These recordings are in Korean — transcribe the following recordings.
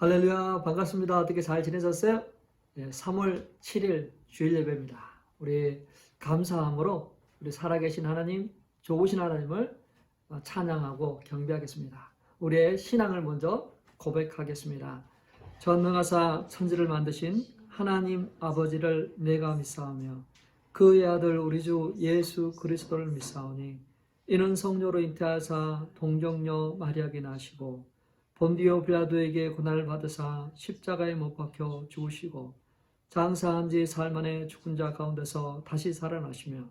할렐루야, 반갑습니다. 어떻게 잘 지내셨어요? 3월 7일 주일 예배입니다. 우리 감사함으로 우리 살아계신 하나님, 좋으신 하나님을 찬양하고 경배하겠습니다. 우리의 신앙을 먼저 고백하겠습니다. 전능하사 천지를 만드신 하나님 아버지를 내가 믿사오며 그의 아들 우리 주 예수 그리스도를 믿사오니 이는 성령으로 잉태하사 동정녀 마리아에게 나시고 본디오 빌라도에게 고난을 받으사 십자가에 못 박혀 죽으시고 장사한 지 사흘 만에 죽은 자 가운데서 다시 살아나시며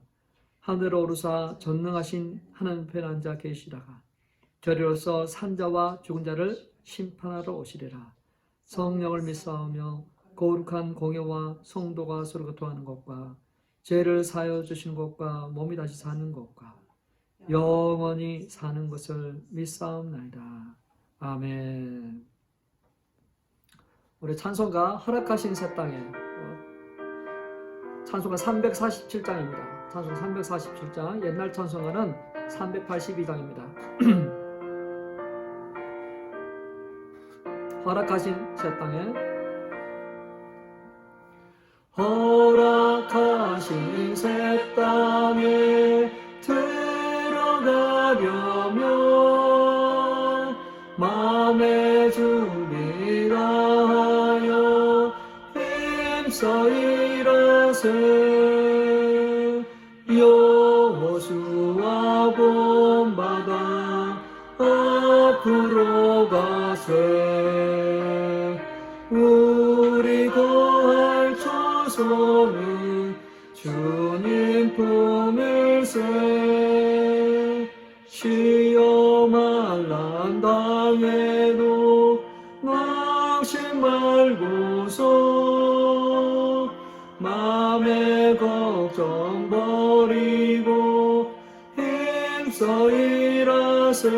하늘로 오르사 전능하신 하나님 편에 앉아 계시다가 저리로서 산자와 죽은 자를 심판하러 오시리라. 성령을 믿사오며 거룩한 공예와 성도가 서로 교통하는 것과 죄를 사하여 주시는 것과 몸이 다시 사는 것과 영원히 사는 것을 믿사옵나이다. 아멘. 우리 찬송가 허락하신 새 땅에 찬송가 347장입니다. 찬송가 347장, 옛날 찬송가는 382장입니다. 허락하신 새 땅에 허락하신 새 땅에 들어가려면 마음의 준비가 하여 힘써 일하세. 여호수아 본받아 앞으로 가세. 우리 거할 초소는 주님 품일세. 시험 환난 당해도 낙심 말고서 맘의 걱정 버리고 힘써 일하세.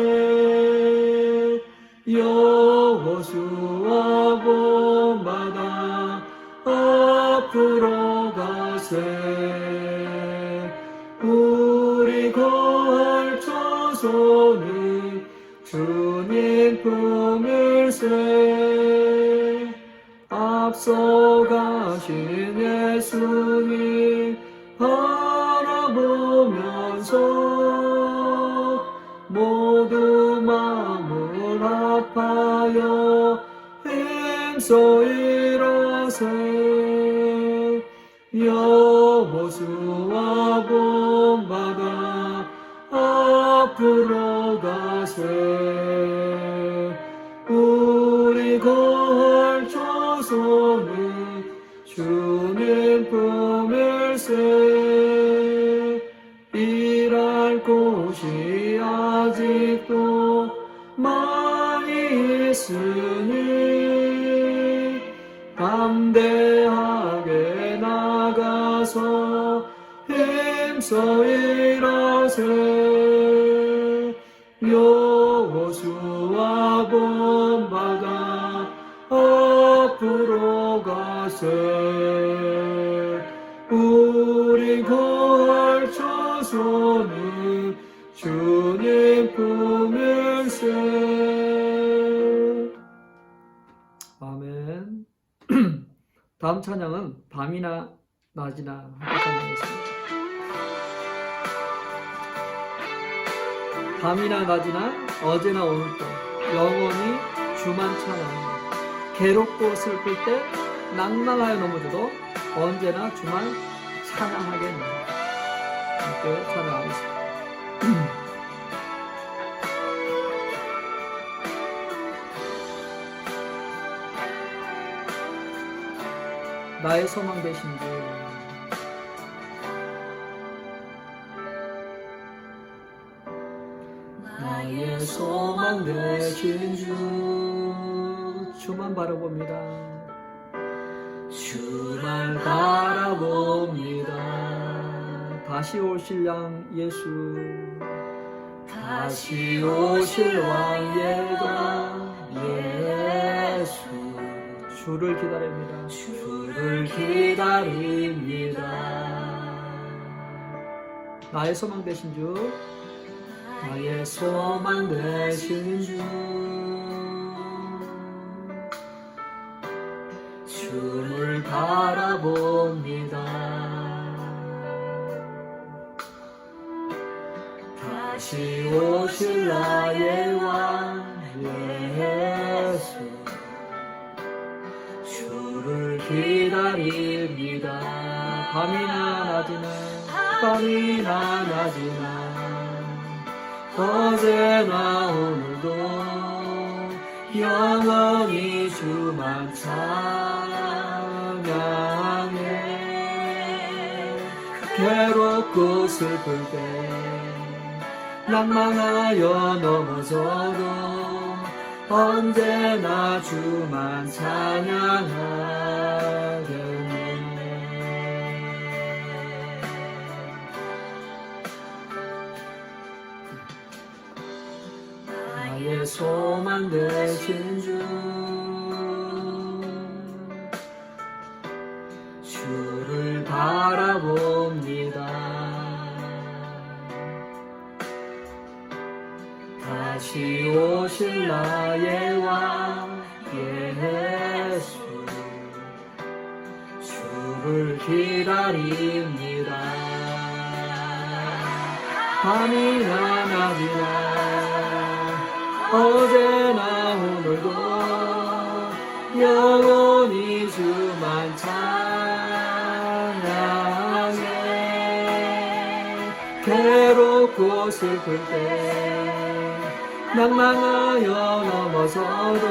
여호수아 본받아 앞으로 가세. 우리 거할 초소는 주님 품일세. 앞서가신 예수님 바라보면서 모두 마음을 합하여 힘써 일하세. 여호수아 본받아 앞으로 가세. 우리 거할 초소는 주님 품일세. 일할 곳이 아직도 많이 있으니 담대하게 나가서 힘써 일하세. 여호수아 본받아 앞으로 가세. 우리 거할 초소는 주님 품일세. 아멘. 다음 찬양은 밤이나 낮이나 찬양이겠습니다. 밤이나 낮이나 어제나 오늘도 영원히 주만 찬양합니다. 괴롭고 슬플 때 낭망하여 넘어져도 언제나 주만 찬양하겠노라. 함께 찬양하겠습니다. 나의 소망 되신 주, 나의 소망 되신 주, 주만 바라봅니다. 주만 바라봅니다. 다시 오실 양 예수, 다시 오실 왕 예수, 주를 기다립니다. 주를 기다립니다. 나의 소망 되신 주, 나의 소망 되신 주, 주를 바라봅니다. 다시 오실 나의 왕 예수, 주를 기다립니다. 밤이나 낮이나 어제나 오늘도 영원히 주만 찬양해. 괴롭고 슬플 때 낭만하여 넘어져도 언제나 주만 찬양하겠네. 나의 소망 되신 주, 주를 바라봅니다. 다시 오실 나의 왕 예수, 주를 기다립니다. 밤이나 낮이나 어제나 오늘도 영원히 주만 찬양해. 괴롭고 슬플 때 낭망하여 넘어서도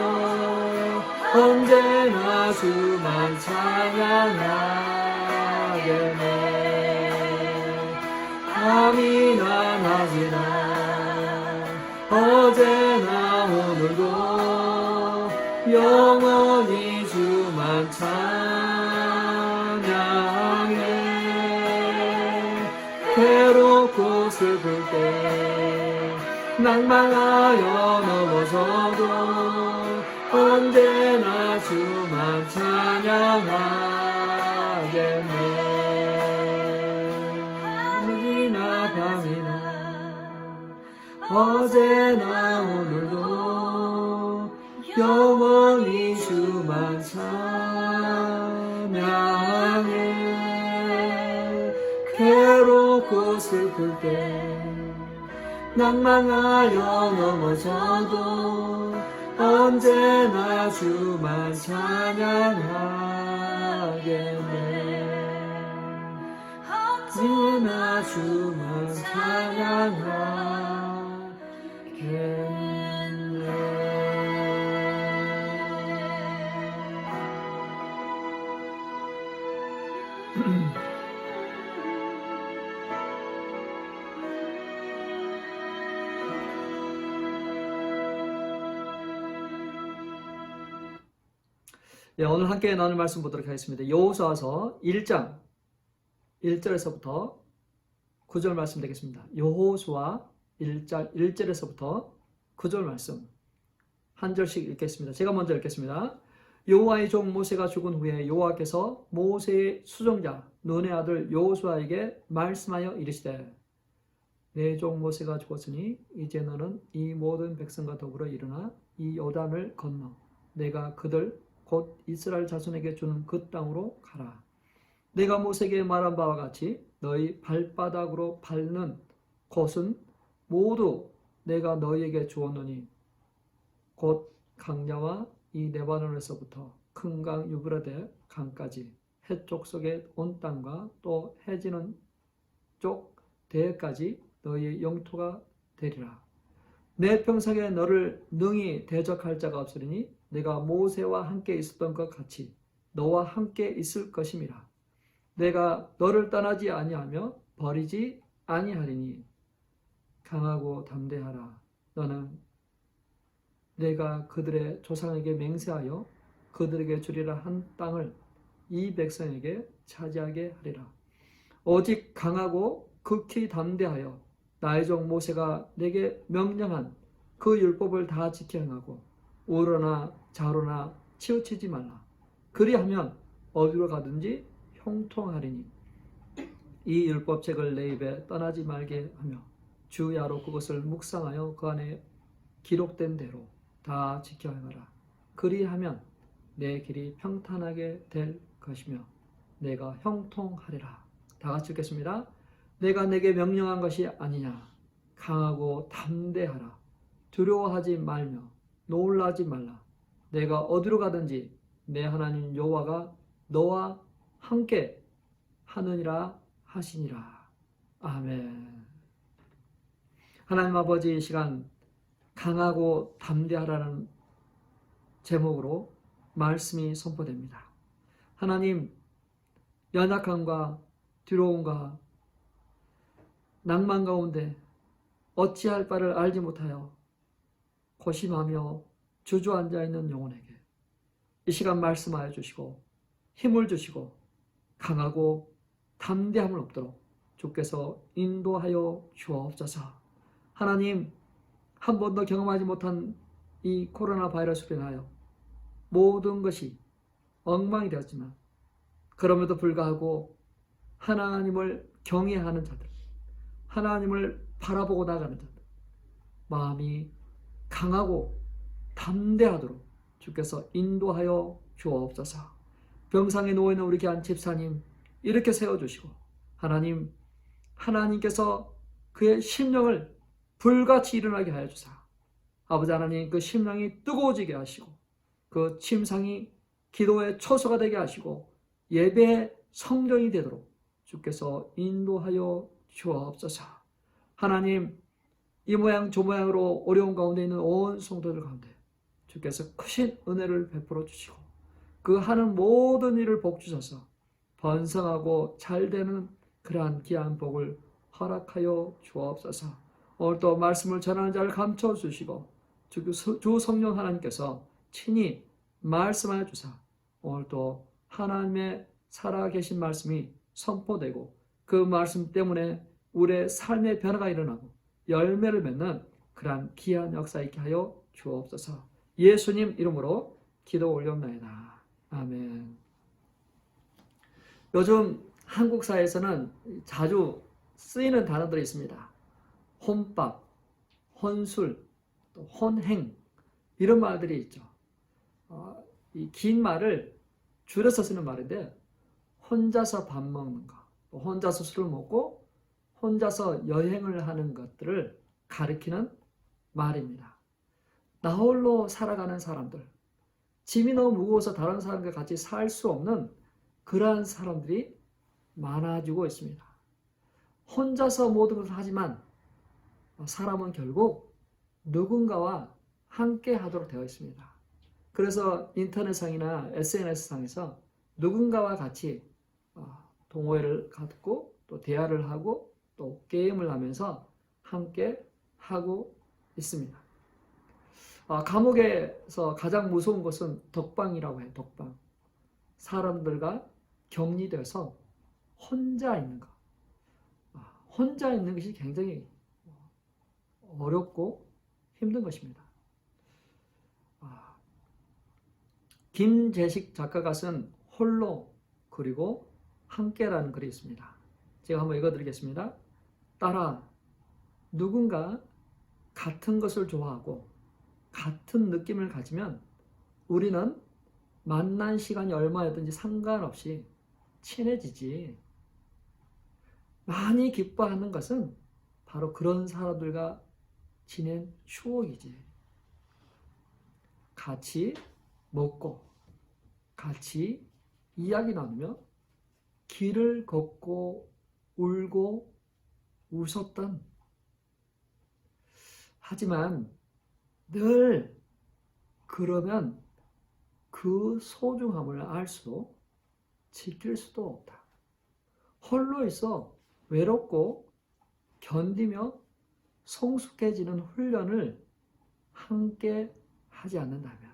언제나 주만 찬양하겠네. 밤이나 낮이나 어제나 오늘도 영원히 주만 찬양해. 괴롭고 슬플 때 낭망하여 넘어져도 언제나 주만 찬양하겠네. 낮이나 밤이나 어제나 오늘도 영원히 주만 찬양해. 괴롭고 슬플 때 낭망하여 넘어져도 언제나 주만 찬양하겠네. 언제나 주만 찬양하겠네. 예, 오늘 함께 나눌 말씀 보도록 하겠습니다. 여호수아서 1장 1절에서부터 9절 말씀 되겠습니다. 여호수아 1장 1절에서부터 9절 말씀 한 절씩 읽겠습니다. 제가 먼저 읽겠습니다. 여호와의 종 모세가 죽은 후에 여호와께서 모세의 수종자 눈의 아들 여호수아에게 말씀하여 이르시되, 내 종 모세가 죽었으니 이제 너는 이 모든 백성과 더불어 일어나 이 요단을 건너 내가 그들 곧 이스라엘 자손에게 주는 그 땅으로 가라. 내가 모세에게 말한 바와 같이 너희 발바닥으로 밟는 곳은 모두 내가 너희에게 주었노니 곧 강야와 이 레바논에서부터 큰 강 유브라데 강까지 해쪽 속의 온 땅과 또 해지는 쪽 대까지 너희의 영토가 되리라. 내 평생에 너를 능히 대적할 자가 없으리니 내가 모세와 함께 있었던 것 같이 너와 함께 있을 것임이라. 내가 너를 떠나지 아니하며 버리지 아니하리니 강하고 담대하라. 너는 내가 그들의 조상에게 맹세하여 그들에게 주리라 한 땅을 이 백성에게 차지하게 하리라. 오직 강하고 극히 담대하여 나의 종 모세가 내게 명령한 그 율법을 다 지켜 행하고 우로나 좌로나 치우치지 말라. 그리하면 어디로 가든지 형통하리니 이 율법책을 내 입에 떠나지 말게 하며 주야로 그것을 묵상하여 그 안에 기록된 대로 다 지켜 행하라. 그리하면 내 길이 평탄하게 될 것이며 내가 형통하리라. 다 같이 읽겠습니다. 내가 내게 명령한 것이 아니냐. 강하고 담대하라. 두려워하지 말며 놀라지 말라. 내가 어디로 가든지 내 하나님 여호와가 너와 함께 하느니라 하시니라. 아멘. 하나님 아버지, 이 시간 강하고 담대하라는 제목으로 말씀이 선포됩니다. 하나님, 연약함과 두려움과 낭만 가운데 어찌할 바를 알지 못하여 고심하며 주저앉아 있는 영혼에게 이 시간 말씀하여 주시고 힘을 주시고 강하고 담대함을 얻도록 주께서 인도하여 주옵소서. 하나님, 한 번도 경험하지 못한 이 코로나 바이러스로 인하여 모든 것이 엉망이 되었지만 그럼에도 불구하고 하나님을 경외하는 자들, 하나님을 바라보고 나가는 자들, 마음이 강하고 담대하도록 주께서 인도하여 주옵소서. 병상에 누워있는 우리 귀한 집사님 이렇게 세워주시고 하나님, 하나님께서 그의 심령을 불같이 일어나게 하여 주사 아버지 하나님, 그 심령이 뜨거워지게 하시고 그 침상이 기도의 초소가 되게 하시고 예배의 성전이 되도록 주께서 인도하여 주옵소서. 하나님, 이 모양 저 모양으로 어려운 가운데 있는 온 성도들 가운데 주께서 크신 은혜를 베풀어 주시고 그 하는 모든 일을 복 주셔서 번성하고 잘되는 그러한 귀한 복을 허락하여 주옵소서. 오늘 또 말씀을 전하는 자를 감춰 주시고 주 성령 하나님께서 친히 말씀하여 주사 오늘 또 하나님의 살아계신 말씀이 선포되고 그 말씀 때문에 우리의 삶의 변화가 일어나고 열매를 맺는 그러한 귀한 역사 있게 하여 주옵소서. 예수님 이름으로 기도 올렸나이다. 아멘. 요즘 한국 사회에서는 자주 쓰이는 단어들이 있습니다. 혼밥, 혼술, 또 혼행 이런 말들이 있죠. 이 긴 말을 줄여서 쓰는 말인데 혼자서 밥 먹는 거, 혼자서 술을 먹고 혼자서 여행을 하는 것들을 가리키는 말입니다. 나 홀로 살아가는 사람들, 짐이 너무 무거워서 다른 사람과 같이 살 수 없는 그러한 사람들이 많아지고 있습니다. 혼자서 모든 것을 하지만 사람은 결국 누군가와 함께 하도록 되어 있습니다. 그래서 인터넷상이나 SNS상에서 누군가와 같이 동호회를 갖고 또 대화를 하고 또 게임을 하면서 함께 하고 있습니다. 감옥에서 가장 무서운 것은 독방이라고 해요. 독방. 사람들과 격리돼서 혼자 있는 것. 혼자 있는 것이 굉장히 어렵고 힘든 것입니다. 김재식 작가가 쓴 홀로 그리고 함께라는 글이 있습니다. 제가 한번 읽어드리겠습니다. 따라 누군가 같은 것을 좋아하고 같은 느낌을 가지면 우리는 만난 시간이 얼마였든지 상관없이 친해지지. 많이 기뻐하는 것은 바로 그런 사람들과 지낸 추억이지. 같이 먹고 같이 이야기 나누며 길을 걷고 울고 웃었던, 하지만 늘 그러면 그 소중함을 알 수도 지킬 수도 없다. 홀로 있어 외롭고 견디며 성숙해지는 훈련을 함께 하지 않는다면,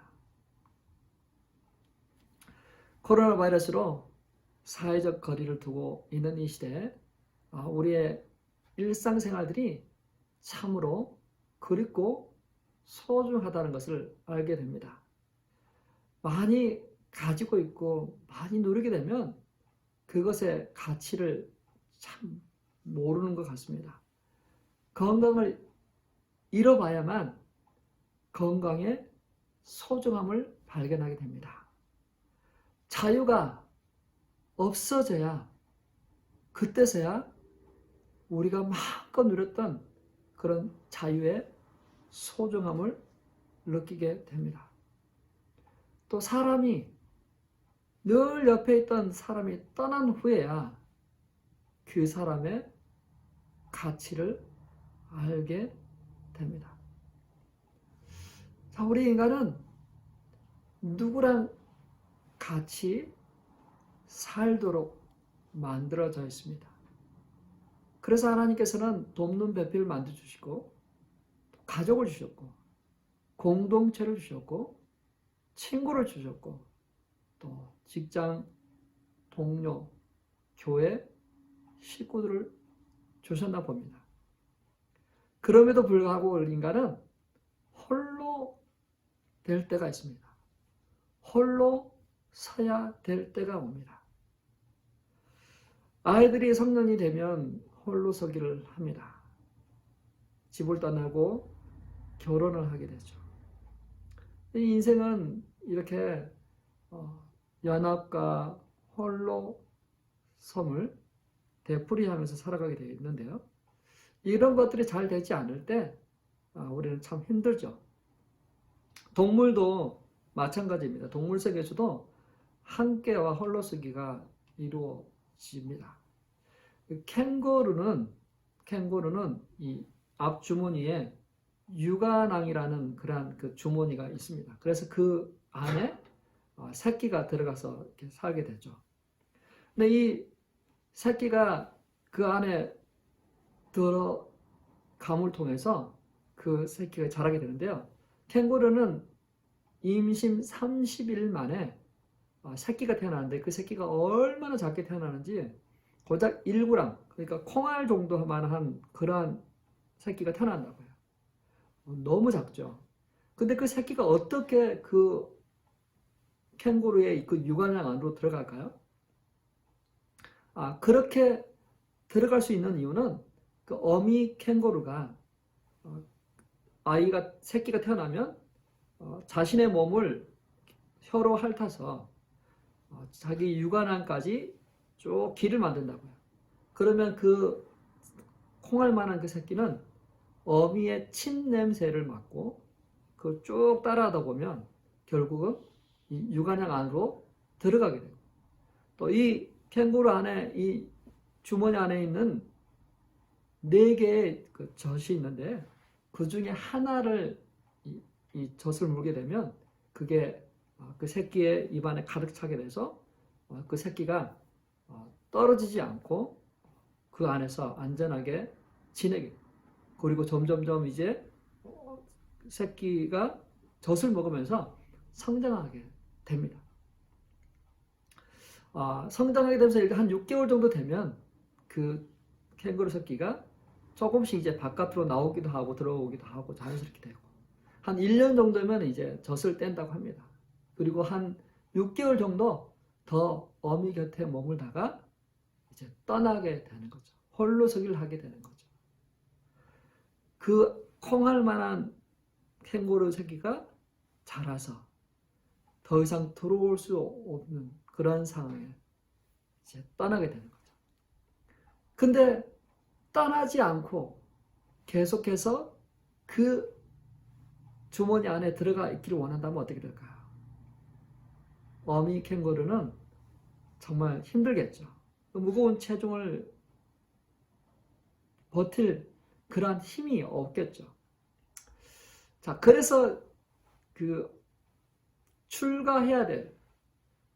코로나 바이러스로 사회적 거리를 두고 있는 이 시대에 우리의 일상생활들이 참으로 그립고 소중하다는 것을 알게 됩니다. 많이 가지고 있고 많이 누리게 되면 그것의 가치를 참 모르는 것 같습니다. 건강을 잃어봐야만 건강의 소중함을 발견하게 됩니다. 자유가 없어져야 그때서야 우리가 마음껏 누렸던 그런 자유의 소중함을 느끼게 됩니다. 또 사람이 늘 옆에 있던 사람이 떠난 후에야 그 사람의 가치를 알게 됩니다. 자, 우리 인간은 누구랑 같이 살도록 만들어져 있습니다. 그래서 하나님께서는 돕는 배필을 만들어주시고 가족을 주셨고 공동체를 주셨고 친구를 주셨고 또 직장, 동료, 교회, 식구들을 주셨나 봅니다. 그럼에도 불구하고 인간은 홀로 될 때가 있습니다. 홀로 서야 될 때가 옵니다. 아이들이 성년이 되면 홀로 서기를 합니다. 집을 떠나고 결혼을 하게 되죠. 이 인생은 이렇게 연합과 홀로 섬을 되풀이하면서 살아가게 되어 있는데요. 이런 것들이 잘 되지 않을 때 우리는 참 힘들죠. 동물도 마찬가지입니다. 동물 세계에서도 함께와 홀로서기가 이루어집니다. 캥거루는 이 앞주머니에 육아낭이라는 그러한 그 주머니가 있습니다. 그래서 그 안에 새끼가 들어가서 이렇게 살게 되죠. 근데 이 새끼가 그 안에 들어감을 통해서 그 새끼가 자라게 되는데요. 캥거루는 임신 30일 만에 새끼가 태어나는데 그 새끼가 얼마나 작게 태어나는지 고작 1g, 그러니까 콩알 정도만한 그러한 새끼가 태어난다고요. 너무 작죠. 근데 그 새끼가 어떻게 그 캥거루의 그 육안량 안으로 들어갈까요? 그렇게 들어갈 수 있는 이유는 그 어미 캥거루가 새끼가 태어나면 자신의 몸을 혀로 핥아서 자기 육안안까지 쭉 길을 만든다고요. 그러면 그 콩알만한 그 새끼는 어미의 침 냄새를 맡고 그 쭉 따라하다 보면 결국은 이 육안양 안으로 들어가게 되고, 또 이 캥거루 안에 이 주머니 안에 있는 4개의 그 젖이 있는데 그 중에 하나를 이 젖을 물게 되면 그게 그 새끼의 입안에 가득 차게 돼서 그 새끼가 떨어지지 않고 그 안에서 안전하게 지내게, 그리고 점점점 이제 새끼가 젖을 먹으면서 성장하게 됩니다. 성장하게 되면서 한 6개월 정도 되면 그 캥거루 새끼가 조금씩 이제 바깥으로 나오기도 하고 들어오기도 하고 자연스럽게 되고, 한 1년 정도면 이제 젖을 뗀다고 합니다. 그리고 한 6개월 정도 더 어미 곁에 머물다가 이제 떠나게 되는 거죠. 홀로 서기를 하게 되는 거죠. 그 콩할 만한 캥거루 새끼가 자라서 더 이상 들어올 수 없는 그런 상황에 이제 떠나게 되는 거죠. 근데 떠나지 않고 계속해서 그 주머니 안에 들어가 있기를 원한다면 어떻게 될까요? 어미 캥거루는 정말 힘들겠죠. 무거운 체중을 버틸 그러한 힘이 없겠죠. 자, 그래서 그 출가해야 될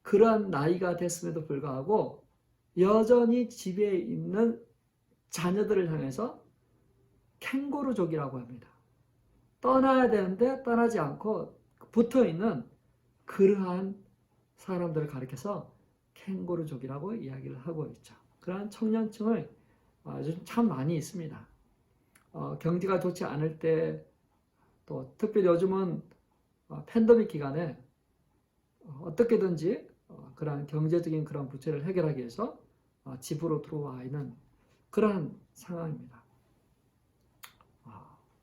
그러한 나이가 됐음에도 불구하고 여전히 집에 있는 자녀들을 향해서 캥거루족이라고 합니다. 떠나야 되는데 떠나지 않고 붙어있는 그러한 사람들을 가리켜서 캥거루족이라고 이야기를 하고 있죠. 그러한 청년층을 요즘 참 많이 있습니다. 경제가 좋지 않을 때, 또 특별히 요즘은 팬데믹 기간에 어떻게든지 그러한 경제적인 그런 부채를 해결하기 위해서 집으로 들어와 있는 그러한 상황입니다.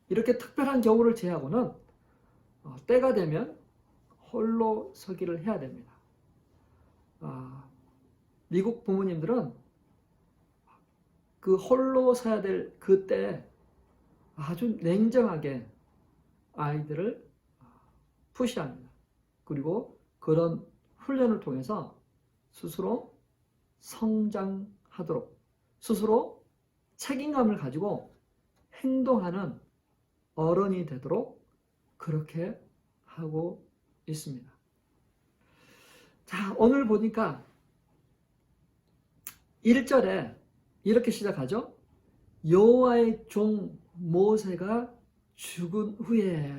이렇게 특별한 경우를 제하고는 때가 되면 홀로 서기를 해야 됩니다. 미국 부모님들은 그 홀로 서야 될 그때 아주 냉정하게 아이들을 푸시합니다. 그리고 그런 훈련을 통해서 스스로 성장하도록, 스스로 책임감을 가지고 행동하는 어른이 되도록 그렇게 하고 있습니다. 자, 오늘 보니까 1절에 이렇게 시작하죠. 여호와의 종 모세가 죽은 후에.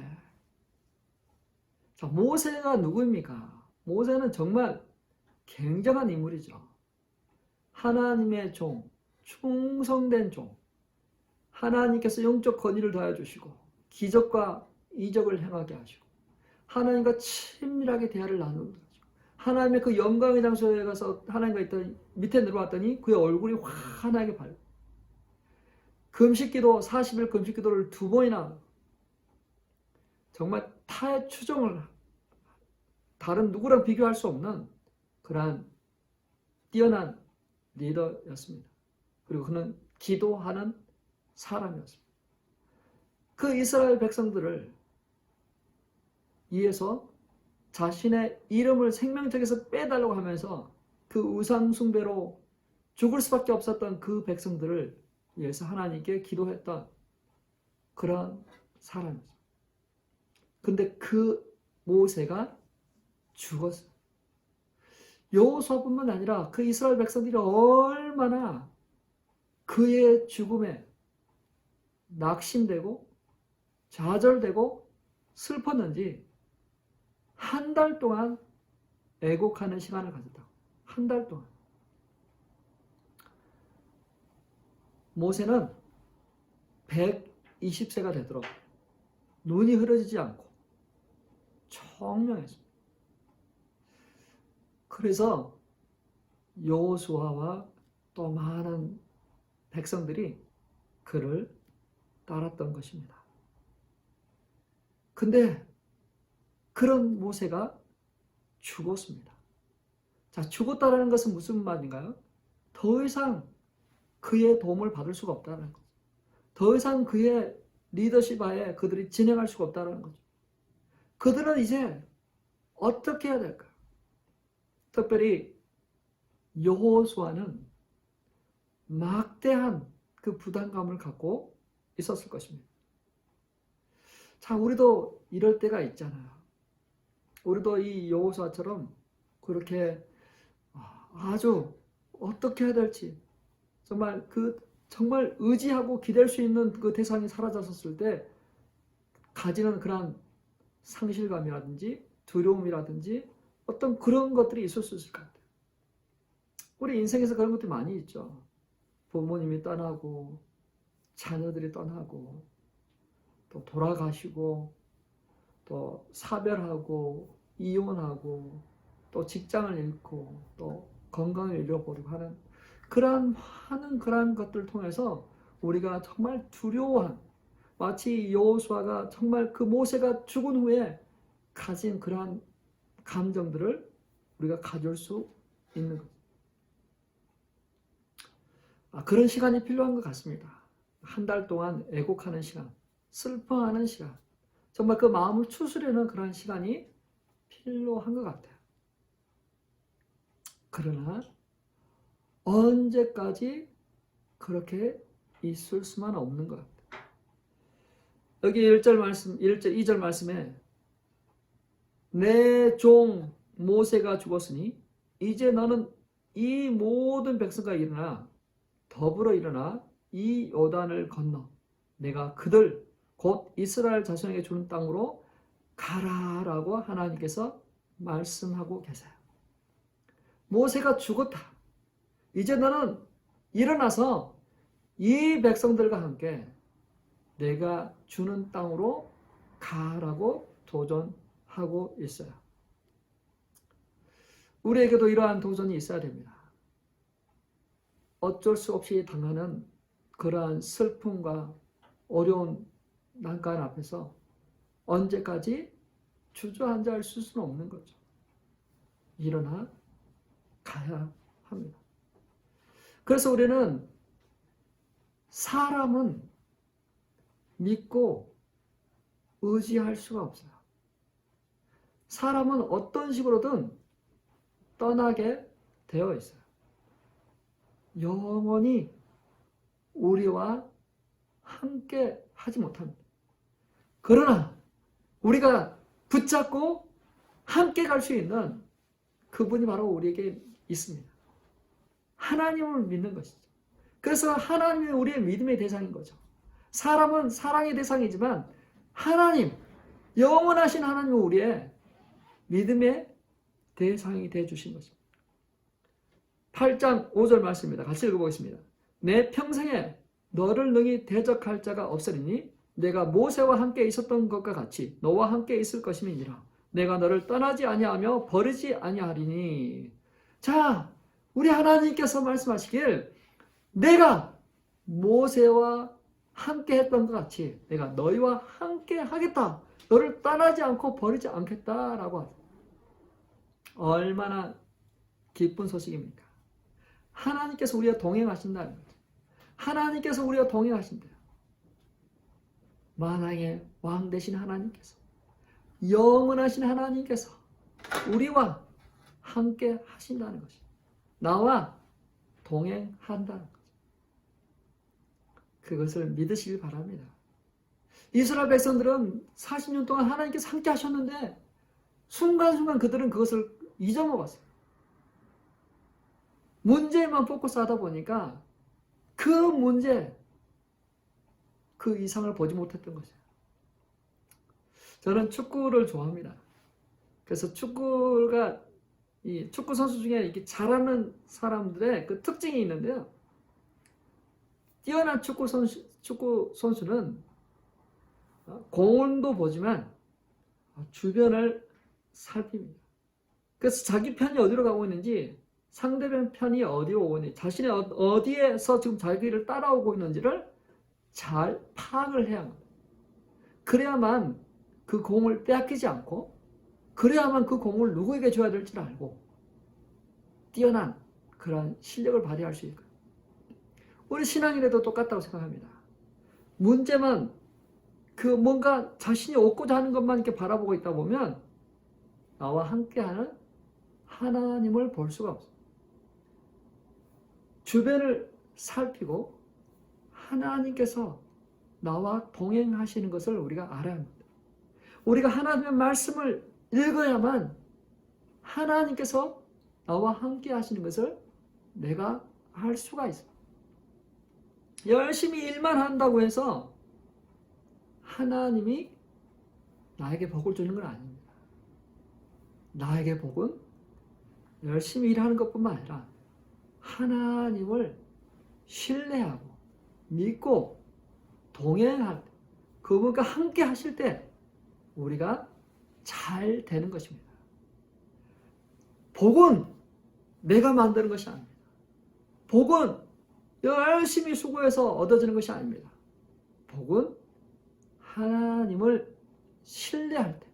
자, 모세가 누구입니까? 모세는 정말 굉장한 인물이죠. 하나님의 종, 충성된 종. 하나님께서 영적 권위를 더해 주시고 기적과 이적을 행하게 하시고 하나님과 친밀하게 대화를 나누게 하시고 하나님의 그 영광의 장소에 가서 하나님과 있던 밑에 내려왔더니 그의 얼굴이 환하게 밝고 금식기도 40일 금식기도를 2번이나 정말 타의 추종을 다른 누구랑 비교할 수 없는 그러한 뛰어난 리더였습니다. 그리고 그는 기도하는 사람이었습니다. 그 이스라엘 백성들을 위해서 자신의 이름을 생명책에서 빼달라고 하면서 그 우상 숭배로 죽을 수밖에 없었던 그 백성들을 위해서 하나님께 기도했던 그런 사람이었어요. 근데 그 모세가 죽었어요. 여호수아뿐만 아니라 그 이스라엘 백성들이 얼마나 그의 죽음에 낙심되고 좌절되고 슬펐는지 한 달 동안 애곡하는 시간을 가졌다고. 한 달 동안. 모세는 120세가 되도록 눈이 흐려지지 않고 청명했습니다. 그래서 여호수아와 또 많은 백성들이 그를 따랐던 것입니다. 근데 그런 모세가 죽었습니다. 자, 죽었다는 것은 무슨 말인가요? 더 이상 그의 도움을 받을 수가 없다는 거죠. 더 이상 그의 리더십 하에 그들이 진행할 수가 없다는 거죠. 그들은 이제 어떻게 해야 될까요? 특별히 여호수아는 막대한 그 부담감을 갖고 있었을 것입니다. 자, 우리도 이럴 때가 있잖아요. 우리도 이 여호수아처럼 그렇게 아주 어떻게 해야 될지 정말 의지하고 기댈 수 있는 그 대상이 사라졌을 때 가지는 그런 상실감이라든지 두려움이라든지 어떤 그런 것들이 있을 수 있을 것 같아요. 우리 인생에서 그런 것들이 많이 있죠. 부모님이 떠나고 자녀들이 떠나고 또 돌아가시고 또 사별하고 이혼하고 또 직장을 잃고 또 건강을 잃어버리고 하는 그러한 것들을 통해서 우리가 정말 두려워한 마치 여호수아가 정말 그 모세가 죽은 후에 가진 그러한 감정들을 우리가 가질 수 있는 거죠. 그런 시간이 필요한 것 같습니다. 한 달 동안 애곡하는 시간, 슬퍼하는 시간, 정말 그 마음을 추스려는 그런 시간이 필요한 것 같아요. 그러나 언제까지 그렇게 있을 수만 없는 것 같아요. 여기 2절 말씀에 내 종 모세가 죽었으니 이제 너는 이 모든 백성과 더불어 일어나 이 요단을 건너 내가 그들 곧 이스라엘 자손에게 주는 땅으로 가라라고 하나님께서 말씀하고 계세요. 모세가 죽었다. 이제 너는 일어나서 이 백성들과 함께 내가 주는 땅으로 가라고 도전하고 있어요. 우리에게도 이러한 도전이 있어야 됩니다. 어쩔 수 없이 당하는 그러한 슬픔과 어려운 난간 앞에서 언제까지 주저앉아 있을 수는 없는 거죠. 일어나 가야 합니다. 그래서 우리는 사람은 믿고 의지할 수가 없어요. 사람은 어떤 식으로든 떠나게 되어 있어요. 영원히 우리와 함께 하지 못합니다. 그러나 우리가 붙잡고 함께 갈 수 있는 그분이 바로 우리에게 있습니다. 하나님을 믿는 것이죠. 그래서 하나님이 우리의 믿음의 대상인 거죠. 사람은 사랑의 대상이지만 하나님, 영원하신 하나님은 우리의 믿음의 대상이 되어 주신 것입니다. 8장 5절 말씀입니다. 같이 읽어보겠습니다. 내 평생에 너를 능히 대적할 자가 없으리니 내가 모세와 함께 있었던 것과 같이 너와 함께 있을 것임이니라. 내가 너를 떠나지 아니하며 버리지 아니하리니. 자, 우리 하나님께서 말씀하시길 내가 모세와 함께 했던 것 같이 내가 너희와 함께 하겠다. 너를 떠나지 않고 버리지 않겠다라고 하죠. 얼마나 기쁜 소식입니까? 하나님께서 우리와 동행하신다는 거죠. 하나님께서 우리와 동행하신대요. 만왕의 왕 되신 하나님께서, 영원하신 하나님께서 우리와 함께 하신다는 것이죠. 나와 동행한다는 거죠. 그것을 믿으시길 바랍니다. 이스라엘 백성들은 40년 동안 하나님께서 함께 하셨는데 순간순간 그들은 그것을 잊어먹었어요. 문제에만 포커스 하다 보니까 그 문제, 그 이상을 보지 못했던 것이에요. 저는 축구를 좋아합니다. 그래서 축구가 이 축구 선수 중에 이렇게 잘하는 사람들의 그 특징이 있는데요. 뛰어난 축구 선수는 공도 보지만 주변을 살핍니다. 그래서 자기 편이 어디로 가고 있는지, 상대편 편이 어디로 오고 있는지, 자신이 어디에서 지금 자기를 따라오고 있는지를 잘 파악을 해야 합니다. 그래야만 그 공을 빼앗기지 않고, 그래야만 그 공을 누구에게 줘야 될지를 알고 뛰어난 그런 실력을 발휘할 수 있고요. 우리 신앙인에도 똑같다고 생각합니다. 문제만 그 뭔가 자신이 얻고자 하는 것만 이렇게 바라보고 있다 보면 나와 함께하는 하나님을 볼 수가 없어요. 주변을 살피고 하나님께서 나와 동행하시는 것을 우리가 알아야 합니다. 우리가 하나님의 말씀을 읽어야만 하나님께서 나와 함께 하시는 것을 내가 할 수가 있어요. 열심히 일만 한다고 해서 하나님이 나에게 복을 주는 건 아닙니다. 나에게 복은 열심히 일하는 것뿐만 아니라 하나님을 신뢰하고 믿고 동행할 때, 그분과 함께 하실 때 우리가 잘 되는 것입니다. 복은 내가 만드는 것이 아닙니다. 복은 열심히 수고해서 얻어지는 것이 아닙니다. 복은 하나님을 신뢰할 때,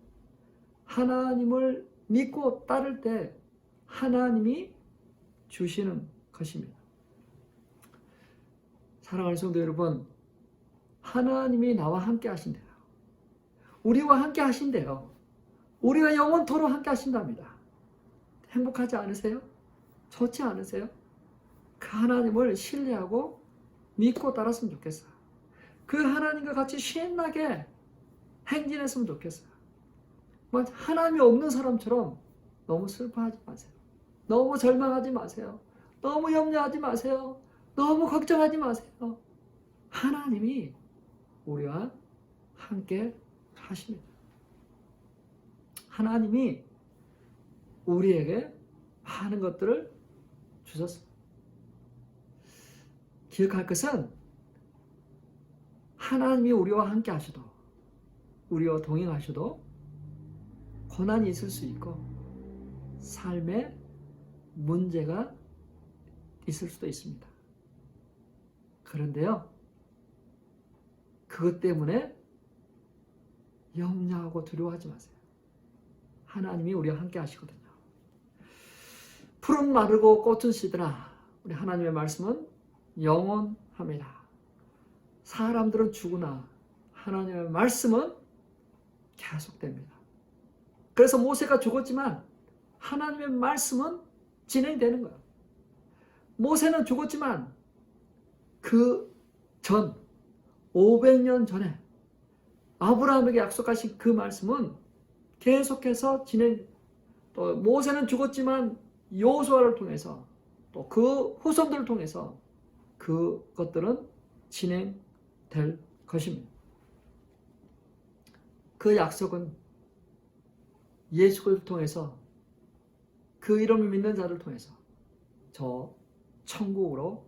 하나님을 믿고 따를 때 하나님이 주시는 것입니다. 사랑하는 성도 여러분, 하나님이 나와 함께 하신대요. 우리와 함께 하신대요. 우리가 영원토록 함께 하신답니다. 행복하지 않으세요? 좋지 않으세요? 그 하나님을 신뢰하고 믿고 따랐으면 좋겠어요. 그 하나님과 같이 신나게 행진했으면 좋겠어요. 하나님이 없는 사람처럼 너무 슬퍼하지 마세요. 너무 절망하지 마세요. 너무 염려하지 마세요. 너무 걱정하지 마세요. 하나님이 우리와 함께 하십니다. 하나님이 우리에게 많은 것들을 주셨습니다. 기억할 것은 하나님이 우리와 함께 하셔도, 우리와 동행하셔도 고난이 있을 수 있고 삶에 문제가 있을 수도 있습니다. 그런데요, 그것 때문에 염려하고 두려워하지 마세요. 하나님이 우리와 함께 하시거든요. 푸른 마르고 꽃은 시드라. 우리 하나님의 말씀은 영원합니다. 사람들은 죽으나 하나님의 말씀은 계속됩니다. 그래서 모세가 죽었지만 하나님의 말씀은 진행되는 거예요. 모세는 죽었지만 그 전 500년 전에 아브라함에게 약속하신 그 말씀은 계속해서 또 모세는 죽었지만 여호수아를 통해서 또 그 후손들을 통해서 그것들은 진행될 것입니다. 그 약속은 예수를 통해서 그 이름을 믿는 자를 통해서 저 천국으로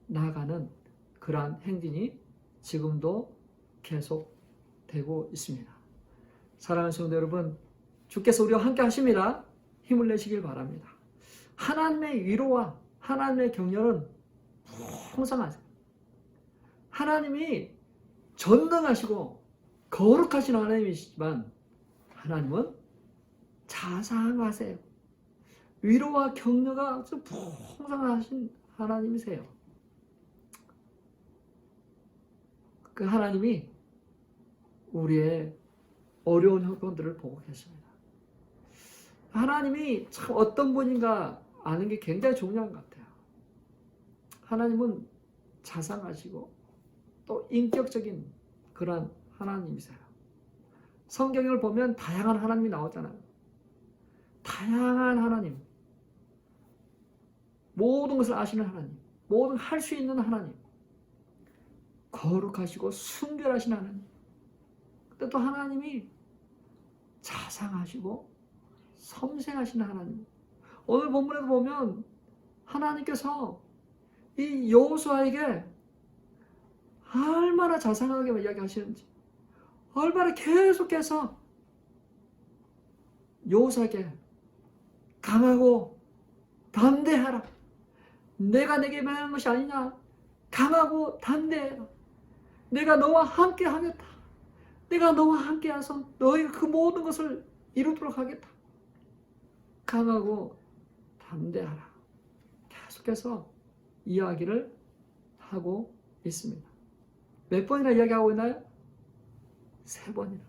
나가는 그러한 행진이 지금도 계속되고 있습니다. 사랑하는 성도 여러분, 주께서 우리와 함께 하십니다. 힘을 내시길 바랍니다. 하나님의 위로와 하나님의 격려는 풍성하세요. 하나님이 전능하시고 거룩하신 하나님이시지만 하나님은 자상하세요. 위로와 격려가 아주 풍성하신 하나님이세요. 그 하나님이 우리의 어려운 형편들을 보고 계십니다. 하나님이 참 어떤 분인가 아는 게 굉장히 중요한 것 같아요. 하나님은 자상하시고 또 인격적인 그런 하나님이세요. 성경을 보면 다양한 하나님이 나오잖아요. 다양한 하나님, 모든 것을 아시는 하나님, 모든 할 수 있는 하나님, 거룩하시고 순결하신 하나님. 근데 또 하나님이 자상하시고 섬생하신 하나님. 오늘 본문에도 보면 하나님께서 이 여호수아에게 얼마나 자상하게 이야기하시는지, 얼마나 계속해서 여호수아에게 강하고 담대하라. 내가 내게 명한 것이 아니냐. 강하고 담대해라. 내가 너와 함께 하겠다. 내가 너와 함께 해서 너희가 그 모든 것을 이루도록 하겠다. 강하고 담대하라. 계속해서 이야기를 하고 있습니다. 몇 번이나 이야기하고 있나요? 3번이나.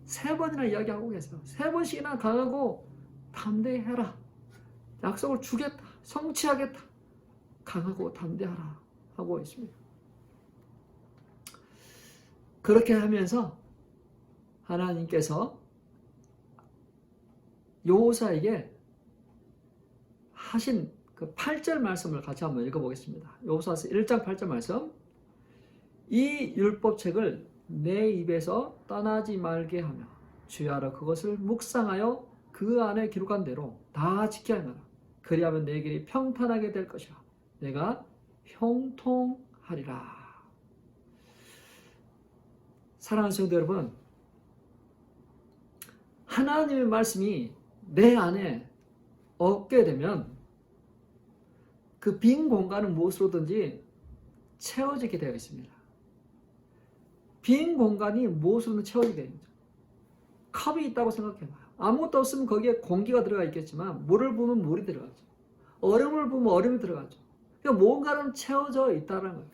3번이나 이야기하고 계세요. 3번씩이나 강하고 담대해라. 약속을 주겠다. 성취하겠다. 강하고 담대하라 하고 있습니다. 그렇게 하면서 하나님께서 여호수아에게 하신 그 8절 말씀을 같이 한번 읽어보겠습니다. 여호수아서 1장 8절 말씀. 이 율법책을 내 입에서 떠나지 말게 하며 주야로 그것을 묵상하여 그 안에 기록한 대로 다 지켜야 하라. 그리하면 내 길이 평탄하게 될 것이라. 내가 형통하리라. 사랑하는 성도 여러분, 하나님의 말씀이 내 안에 없게 되면 그 빈 공간은 무엇으로든지 채워지게 되어 있습니다. 빈 공간이 무엇으로든 채워지게 됩니다. 컵이 있다고 생각해봐요. 아무것도 없으면 거기에 공기가 들어가 있겠지만 물을 부으면 물이 들어가죠. 얼음을 부으면 얼음이 들어가죠. 그러니까 무언가는 채워져 있다는 거예요.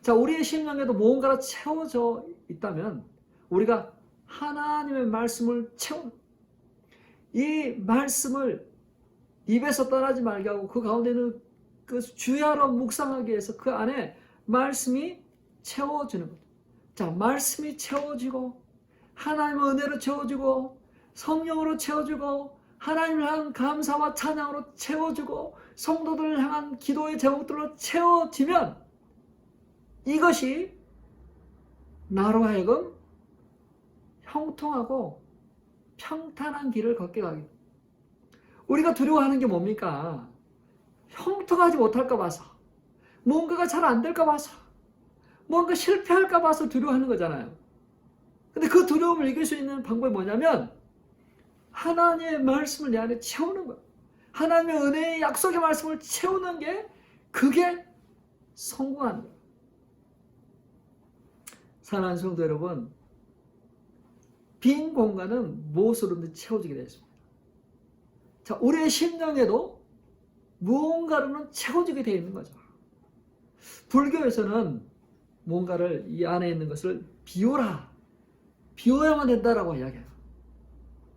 자, 우리의 심령에도 무언가가 채워져 있다면 우리가 하나님의 말씀을 이 말씀을 입에서 떠나지 말게 하고 그 가운데는 그 주야로 묵상하기 위해서 그 안에 말씀이 채워지는 거죠. 자, 말씀이 채워지고 하나님의 은혜로 채워지고 성령으로 채워지고 하나님을 향한 감사와 찬양으로 채워지고 성도들을 향한 기도의 제목들로 채워지면 이것이 나로 하여금 형통하고 평탄한 길을 걷게 하게. 우리가 두려워하는 게 뭡니까? 형통하지 못할까 봐서, 뭔가가 잘 안 될까 봐서, 뭔가 실패할까 봐서 두려워하는 거잖아요. 근데 그 두려움을 이길 수 있는 방법이 뭐냐면 하나님의 말씀을 내 안에 채우는 거예요. 하나님의 은혜의 약속의 말씀을 채우는 게 그게 성공하는 거예요. 사랑하는 성도 여러분, 빈 공간은 무엇으로든 채워지게 되어 있습니다. 자, 우리의 심령에도 무언가로는 채워지게 되어 있는 거죠. 불교에서는 뭔가를 이 안에 있는 것을 비워라, 비워야만 된다라고 이야기해요.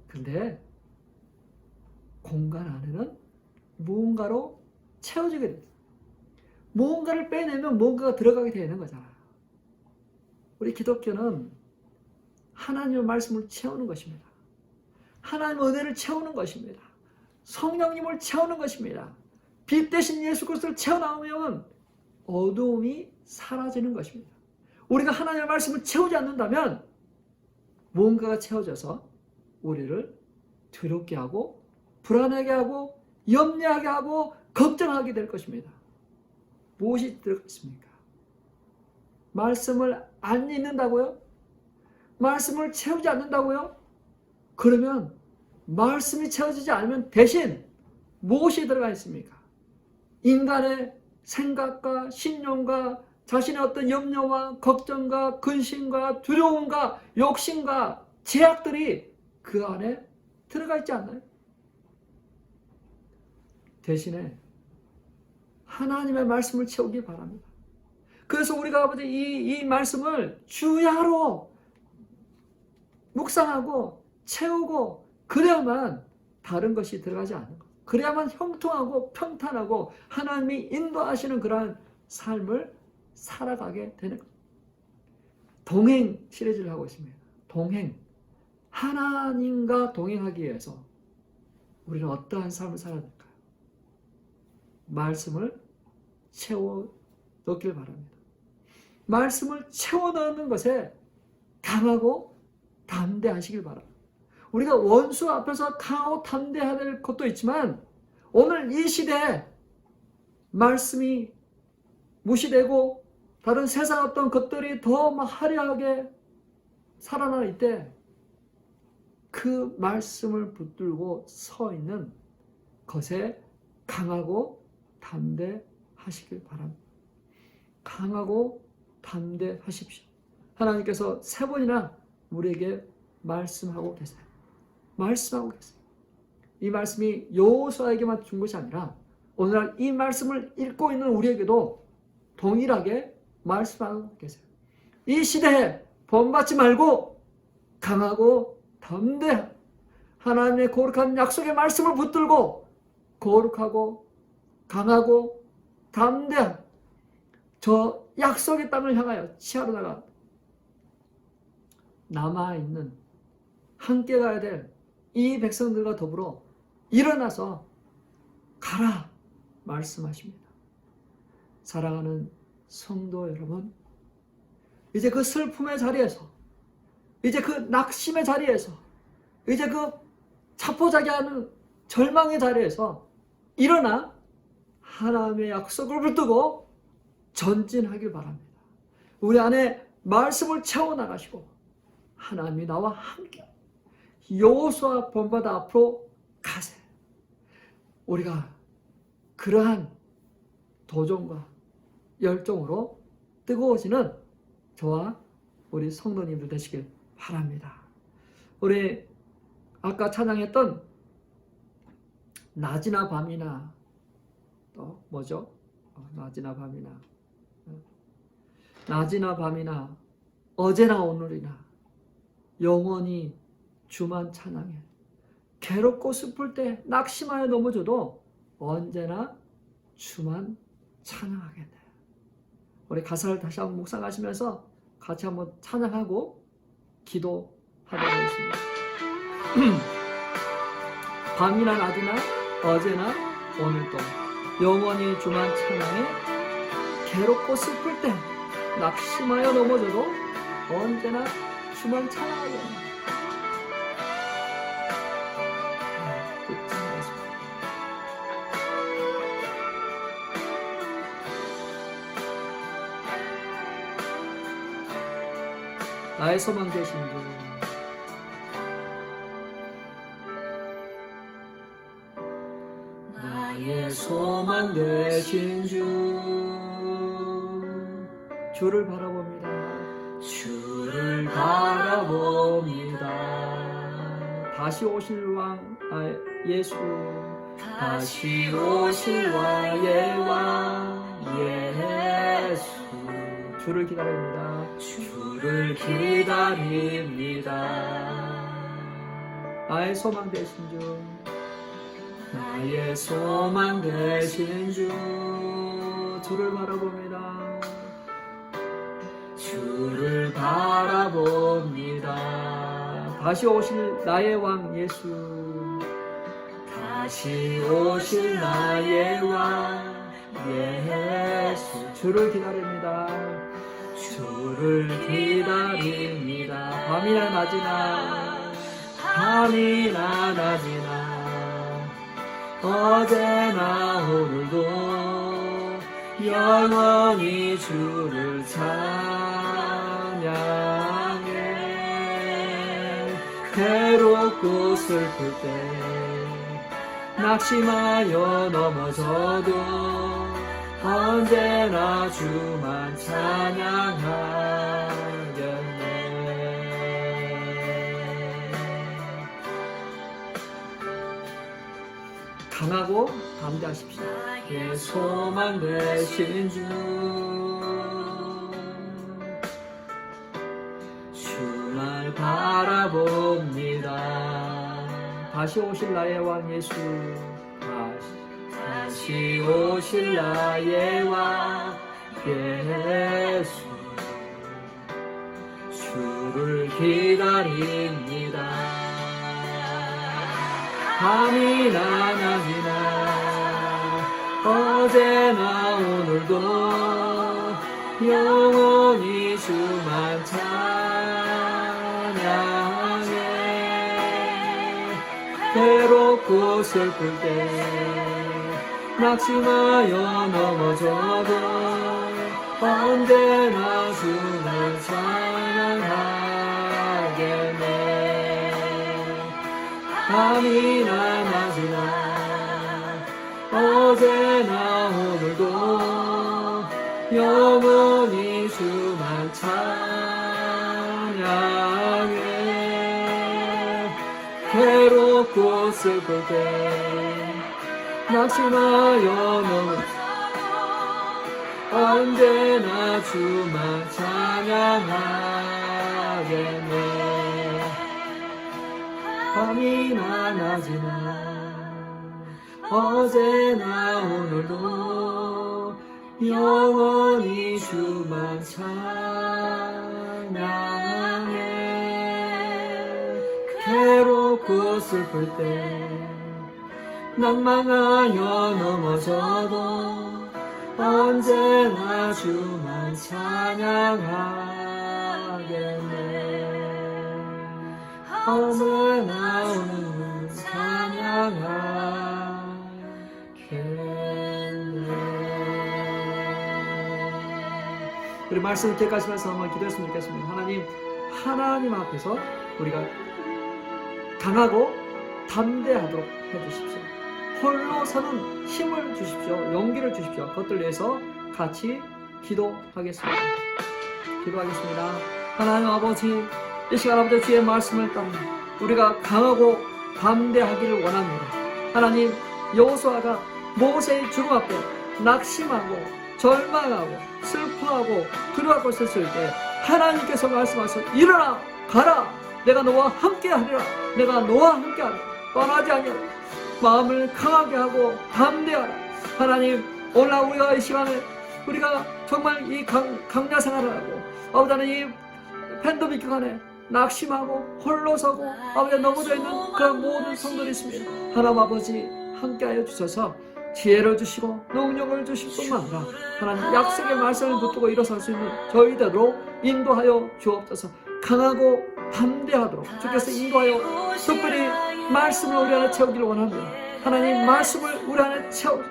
근데 공간 안에는 무언가로 채워지게 됩니다. 무언가를 빼내면 무언가가 들어가게 되는 거잖아요. 우리 기독교는 하나님의 말씀을 채우는 것입니다. 하나님의 은혜를 채우는 것입니다. 성령님을 채우는 것입니다. 빛 대신 예수 그리스도를 채워나오면 어두움이 사라지는 것입니다. 우리가 하나님의 말씀을 채우지 않는다면 무언가가 채워져서 우리를 두렵게 하고 불안하게 하고 염려하게 하고 걱정하게 될 것입니다. 무엇이 들어있습니까? 말씀을 안 읽는다고요? 말씀을 채우지 않는다고요? 그러면 말씀이 채워지지 않으면 대신 무엇이 들어가 있습니까? 인간의 생각과 신념과 자신의 어떤 염려와 걱정과 근심과 두려움과 욕심과 제약들이 그 안에 들어가 있지 않나요? 대신에 하나님의 말씀을 채우기 바랍니다. 그래서 우리가 이 말씀을 주야로 묵상하고 채우고 그래야만 다른 것이 들어가지 않는 것. 그래야만 형통하고 평탄하고 하나님이 인도하시는 그러한 삶을 살아가게 되는 것. 동행 시리즈를 하고 있습니다. 동행. 하나님과 동행하기 위해서 우리는 어떠한 삶을 살아야 될까요? 말씀을 채워 넣길 바랍니다. 말씀을 채워 넣는 것에 강하고 담대하시길 바랍니다. 우리가 원수 앞에서 강하고 담대해야 될 것도 있지만 오늘 이 시대에 말씀이 무시되고 다른 세상 어떤 것들이 더 화려하게 살아날 때 그 말씀을 붙들고 서 있는 것에 강하고 담대하시길 바랍니다. 강하고 담대하십시오. 하나님께서 3번이나 우리에게 말씀하고 계세요. 말씀하고 계세요. 이 말씀이 여호수아에게만 준 것이 아니라 오늘날 이 말씀을 읽고 있는 우리에게도 동일하게 말씀하고 계세요. 이 시대에 본받지 말고 강하고 담대한 하나님의 거룩한 약속의 말씀을 붙들고 거룩하고 강하고 담대한 저 약속의 땅을 향하여 치하러 나가 남아있는 함께 가야 될 이 백성들과 더불어 일어나서 가라 말씀하십니다. 사랑하는 성도 여러분, 이제 그 슬픔의 자리에서, 이제 그 낙심의 자리에서, 이제 그 자포자기하는 절망의 자리에서 일어나 하나님의 약속을 붙들고 전진하길 바랍니다. 우리 안에 말씀을 채워나가시고 하나님이 나와 함께 여호수아 본받아 앞으로 가세요. 우리가 그러한 도전과 열정으로 뜨거워지는 저와 우리 성도님들 되시길 바랍니다. 우리 아까 찬양했던 낮이나 밤이나 또 뭐죠? 낮이나 밤이나 낮이나 밤이나 어제나 오늘이나 영원히 주만 찬양해. 괴롭고 슬플 때 낙심하여 넘어져도 언제나 주만 찬양하겠네. 우리 가사를 다시 한번 묵상하시면서 같이 한번 찬양하고 기도하도록 하겠습니다. 밤이나 낮이나 어제나 오늘도 영원히 주만 찬양해. 괴롭고 슬플 때 낙심하여 넘어져도 언제나 주만 찬양하겠네. 나의 소망 되신 분, 나의 소망 되신 주, 주를 바라봅니다. 주를 바라봅니다. 다시 오실 왕 예수 다시 오실 나의 왕 예수 주를 기다립니다. 주를 기다립니다. 나의 소망 되신 주 나의 소망 되신 주 주를 바라봅니다. 주를 바라봅니다. 다시 오실 나의 왕 예수 다시 오실 나의 왕 예수 주를 기다립니다. 주를 기다립니다. 밤이나 낮이나 밤이나 낮이나 어제나 오늘도 영원히 주를 찬양해. 괴롭고 슬플 때 낙심하여 넘어져도 언제나 주만 찬양하겠네. 강하고 담대하십시오. 내 소망 되신 주 주만 바라봅니다. 다시 오실 나의 왕 예수 다시 오실 나의 왕 예수 주를 기다립니다. 밤이나 낮이나 어제나 오늘도 영원히 주만 찬양해. 괴롭고 슬플 때 낙심하여 넘어져도 언제나 주를 찬양하겠네. 밤이나 낮이나 어제나 오늘도 영원히 주만 찬양해. 괴롭고 슬플 때 낙심하여 넘어져도 언제나 주만 찬양하겠네. 밤이나 낮이나 어제나 오늘도 영원히 주만 찬양해. 괴롭고 슬플 때 낭망하여 넘어져도 언제나 주만 찬양하겠네. 언제나 오늘 찬양하겠네. 우리 말씀 이렇게 가시면서 한번 기도했으면 좋겠습니다. 하나님 앞에서 우리가 강하고 담대하도록 해주십시오. 홀로 서는 힘을 주십시오. 용기를 주십시오. 그것들 위해서 같이 기도하겠습니다. 하나님 아버지, 이 시간 아버지 주의 말씀을 따라 우리가 강하고 담대하기를 원합니다. 하나님, 여호수아가 모세의 죽음 앞에 낙심하고 절망하고 슬퍼하고 두려워하고 있었을 때 하나님께서 말씀하셔서 일어나 가라, 내가 너와 함께하리라, 내가 너와 함께하리라, 떠나지 아니하리라. 마음을 강하게 하고 담대하라. 하나님, 오늘 우리가 이 시간에 우리가 정말 이 강야 생활을 하고 아버지 하나님 팬데믹 기간에 낙심하고 홀로 서고 아버지 넘어져 있는 그런 모든 성도들이 있습니다. 하나님 아버지 함께하여 주셔서 지혜를 주시고 능력을 주실 뿐만 아니라 하나님 약속의 말씀을 붙들고 일어설 수 있는 저희대로 인도하여 주옵소서. 강하고 담대하도록 주께서 인도하여 특별히 말씀을 우리 안에 채우기를 원합니다. 하나님 말씀을 우리 안에 채워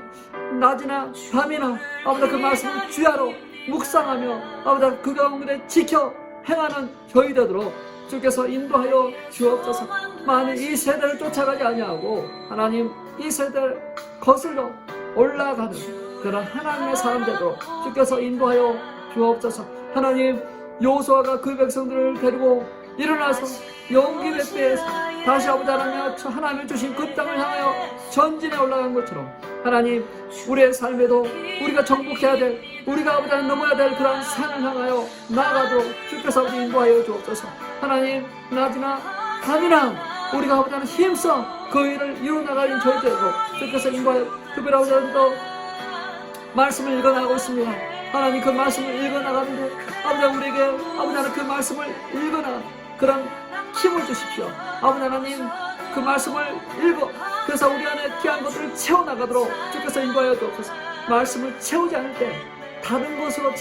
낮이나 밤이나 아버지 그 말씀을 주야로 묵상하며 아버지 그 가운데 지켜 행하는 저희 되도록 주께서 인도하여 주옵소서. 만일 이 세대를 쫓아가지 아니하고 하나님 이 세대를 거슬러 올라가는 그런 하나님의 사람 되도록 주께서 인도하여 주옵소서. 하나님, 여호수아가 그 백성들을 데리고 일어나서 영기의 때에서 다시 아버지 하나님이 주신 그 땅을 향하여 전진해 올라간 것처럼 하나님 우리의 삶에도 우리가 정복해야 될 우리가 아버지 하나님 넘어야 될 그러한 산을 향하여 나아가도록 주께서 아버지 인도하여 주옵소서. 하나님 낮이나 밤이나 우리가 아버지 하나님 힘써 그 일을 이루어나가는 저희들도 주께서 인도하여 특별히 아버지 하나님도 말씀을 읽어나가고 있습니다. 하나님 그 말씀을 읽어나가는데 아버지 우리에게 아버지 하나님 그 말씀을 읽어나가 그런 힘을 주십시오. 아버지 하나님 그 말씀을 읽어 그래서 우리 안에 귀한 것들을 채워나가도록 주께서 인도하여 주옵소서. 말씀을 채우지 않을 때 다른 것으로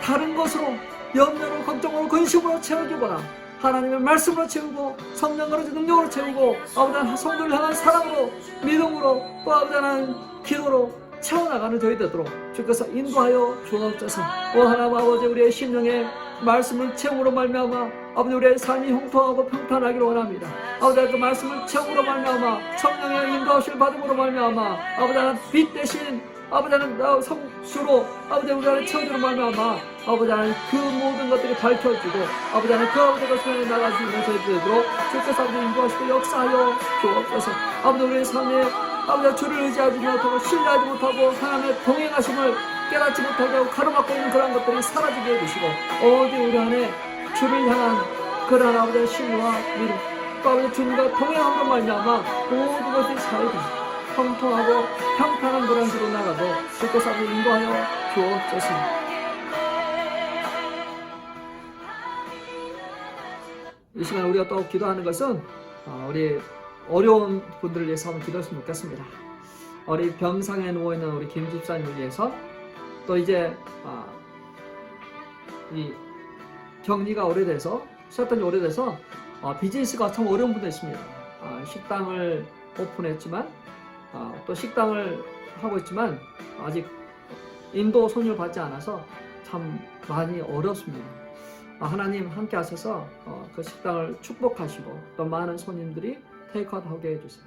다른 것으로 염려로 걱정으로 근심으로 채우기보다 하나님의 말씀으로 채우고 성령으로 능력으로 채우고 아버지 하나님 성도를 향한 사랑으로 믿음으로 또 아버지 하나님 기도로 채워나가는 저희 되도록 주께서 인도하여 주옵소서. 하나님 아버지 우리의 심령에 말씀을 채움으로 말미암아 아버지 우리의 삶이 형통하고 평탄하기를 원합니다. 아버지 그 말씀을 채움으로 말미암아 성령의 인도하심을 받음으로 말미암아 아버지 하나님 빛 대신 아버지 하나님 성주로 아버지 우리 안에 채워주는 말미암아 아버지 하나님 그 모든 것들이 밝혀지고 아버지 하나님 그 아버지가 손에 나갈 수 있는 저희 되도록 주께서 아버지 인도하시고 역사하여 주옵소서. 아버지 우리의 삶에 아버지 주를 의지하지 못하고 신뢰하지 못하고 하나님의 동행하심을 깨닫지 못하게 하고 가로막고 있는 그런 것들이 사라지게 해주시고 어디 우리 안에 주를 향한 그러한 아버지의 신뢰와 믿음 또 아버지 주님과 동행함으로 말미암아 모든 것이 살고 형통하고 평탄한 그런 길로 나가도 주께서 아버지 인도하여 주옵소서. 이 시간 우리가 또 기도하는 것은 우리 어려운 분들을 위해서 한번 기도했으면 좋겠습니다. 우리 병상에 누워있는 우리 김 집사님을 위해서 또 이제 이 격리가 오래돼서 쉬었던 지 오래돼서 비즈니스가 참 어려운 분도 있습니다. 식당을 오픈했지만 또 식당을 하고 있지만 아직 인도 손님을 받지 않아서 참 많이 어렵습니다. 하나님 함께 하셔서 그 식당을 축복하시고 또 많은 손님들이 테이크아웃 하게 해주세요.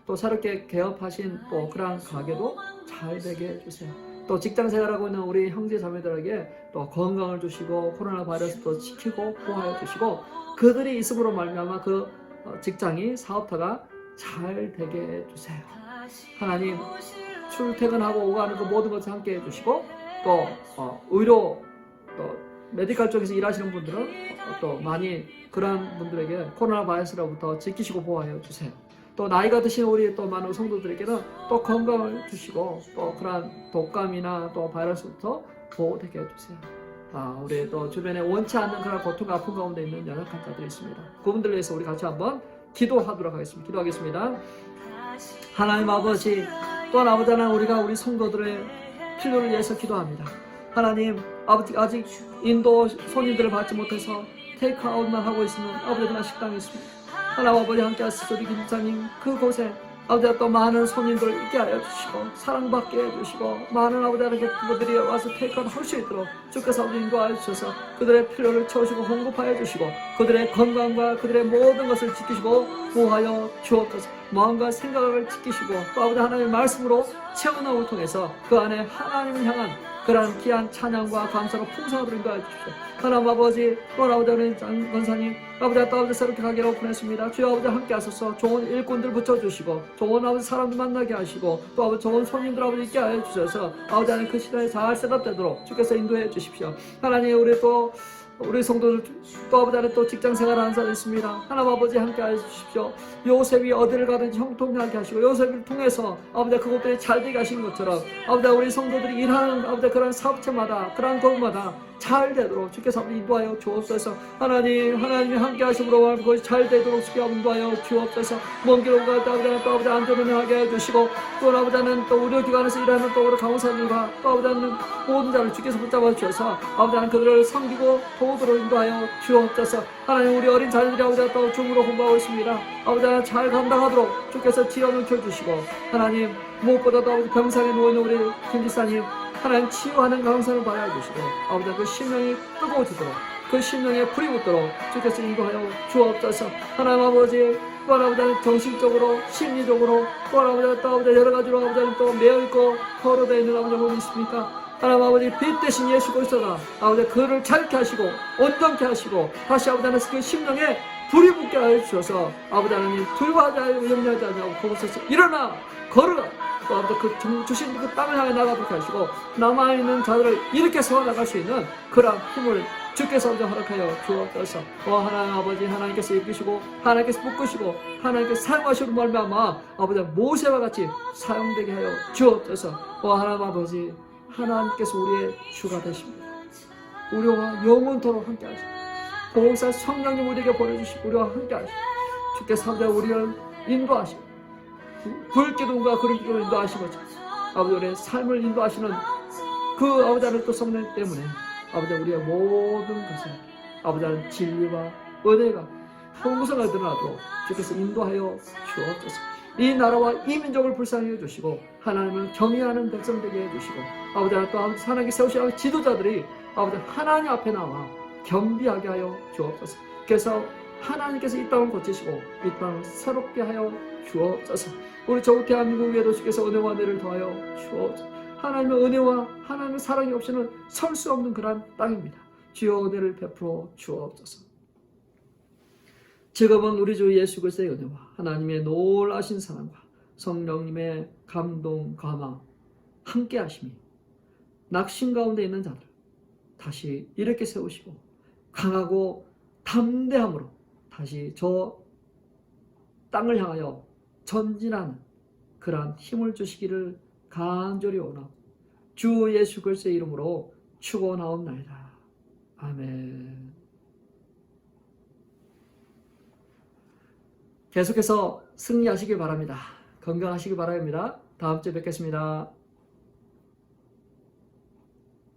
또 새롭게 개업하신 또 그러한 가게도 잘 되게 해주세요. 또 직장 생활하고 있는 우리 형제 자매들에게 또 건강을 주시고 코로나 바이러스도 지키고 보호하여 주시고 그들이 있음으로 말미암아 그 직장이 사업터가 잘 되게 해주세요. 하나님 출퇴근하고 오가는 그 모든 것을 함께 해주시고 또 의료 또 메디컬 쪽에서 일하시는 분들은 또 많이 그런 분들에게 코로나 바이러스로부터 지키시고 보호하여 주세요. 또 나이가 드신 우리 또 많은 성도들에게는 또 건강을 주시고 또 그런 독감이나 또 바이러스부터 보호되게 해주세요. 우리 또 주변에 원치 않는 그런 고통 아픔 가운데 있는 연약한 자들이 있습니다. 그분들을 위해서 우리 같이 한번 기도하도록 하겠습니다. 기도하겠습니다. 하나님 아버지 또한 아버지 하나님 우리가 우리 성도들의 필요를 위해서 기도합니다. 하나님 아버지 아직 인도 손님들을 받지 못해서 테이크아웃만 하고 있는 아버지나 식당이 있습니다. 하나님 아버지 함께 하시고 우리 김사님 그곳에 아버지가 또 많은 손님들을 있게 하여 주시고 사랑받게 해주시고 많은 아버지 하나님 그들이 와서 테이크아웃 할 수 있도록 주께서 아버지 인도하여 주셔서 그들의 필요를 채우시고 공급하여 주시고 그들의 건강과 그들의 모든 것을 지키시고 보호하여 주옵소서. 마음과 생각을 지키시고 또 아버지 하나님의 말씀으로 채워넣음을 통해서 그 안에 하나님을 향한 그러한 귀한 찬양과 감사로 풍성하도록 인도하여 주십시오. 하나님 아버지 또 아버지 하나님 권사님 아버지 또 아버지 새롭게 가게를 오픈했습니다. 주여 아버지 함께 하소서. 좋은 일꾼들 붙여주시고 좋은 아버지 사람들 만나게 하시고 또 아버지 좋은 손님들 아버지 있게 하여 주셔서 아버지 하나님 그 시간에 잘 셋업되도록 주께서 인도해 주십시오. 하나님 우리 성도들 또 아버지 하나님 또 직장 생활하는 사람이 있습니다. 하나님 아버지 함께 하여 주십시오. 요셉이 어디를 가든지 형통하게 하시고 요셉을 통해서 아버지 그것들이 잘 되게 하시는 것처럼 아버지 우리 성도들이 일하는 아버지 그런 사업체마다 그런 곳마다 잘 되도록 주께서 인도하여 주옵소서. 하나님이 함께 하심으로 그것이 잘 되도록 주께서 인도하여 주옵소서. 먼 길 오갈 때 아버지 안전운행하게 해주시고 또 아버지는 또 의료기관에서 일하는 또 우리 간호사들과 또 아버지는 모든 자를 주께서 붙잡아 주셔서 아버지는 그들을 섬기고 도우도록 인도하여 주옵소서. 하나님 우리 어린 자녀들이 아버지 또 중으로 공부하고 있습니다. 아버지 잘 감당하도록 주께서 지원을 켜주시고 하나님 무엇보다도 아버지 병상에 누워있는 우리 김지사님 하나님 치유하는 강성을 바라여 주시고 아버지 그 심령이 뜨거워지도록 그 심령에 불이 붙도록 주께서 인도하여 주옵소서. 하나님 아버지 또 아버지 정신적으로 심리적으로 또 아버지 여러 가지로 아버지 또 매어있고 걸어되어 있는 아버지 몸이 있습니까? 하나님 아버지 빛 대신 예수 그리스도가 아버지 그를 자유케 하시고 온전케 하시고 다시 아버지 하나님 그 심령에 불이 붙게 하여 주셔서 아버지 하나님 두려워하지 않고 염려하지 않고 그곳에서 일어나 걸어가 또 아버지 그 주신 그 땅을 향해 나가도록 하시고 남아있는 자들을 이렇게 세워나갈 수 있는 그런 힘을 주께서 허락하여 주옵소서. 하나님 아버지 하나님께서 이끄시고 하나님께서 묶으시고 하나님께서 사용하시는 말미암아 아버지 모세와 같이 사용되게 하여 주옵소서. 하나님 아버지 하나님께서 우리의 주가 되십니다. 우리와 영원토록 함께 하시고 보호사 성령님 우리에게 보내주시고 우리와 함께 하시고 주께서 우리를 인도하시고 불기둥과 그런 기둥을 인도하시고 아버지 우리의 삶을 인도하시는 그 아버지 하나님 또 성령 때문에 아버지 우리의 모든 것을 아버지 하나님 진리와 은혜가 풍성하게 드러나도록 주께서 인도하여 주옵소서. 이 나라와 이 민족을 불쌍히 해주시고 하나님을 경외하는 백성 되게 해주시고 아버지 하나님 또 하나님께 세우시는 지도자들이 아버지 하나님 앞에 나와 겸비하게 하여 주옵소서. 그래서 하나님께서 이 땅을 고치시고 이 땅을 새롭게 하여 주옵소서. 우리 저 대한민국에도 주께서 은혜와 은혜를 더하여 주옵소서. 하나님의 은혜와 하나님의 사랑이 없이는 설 수 없는 그러한 땅입니다. 주여 은혜를 베풀어 주옵소서. 지금은 우리 주 예수 그리스도의 은혜와 하나님의 놀라신 사랑과 성령님의 감동, 감화 함께 하심이 낙심 가운데 있는 자들 다시 이렇게 세우시고 강하고 담대함으로 다시 저 땅을 향하여 전진하는 그러한 힘을 주시기를 간절히 원하고 주 예수 그리스도의 이름으로 축원하옵나이다. 아멘. 계속해서 승리하시길 바랍니다. 건강하시길 바랍니다. 다음 주에 뵙겠습니다.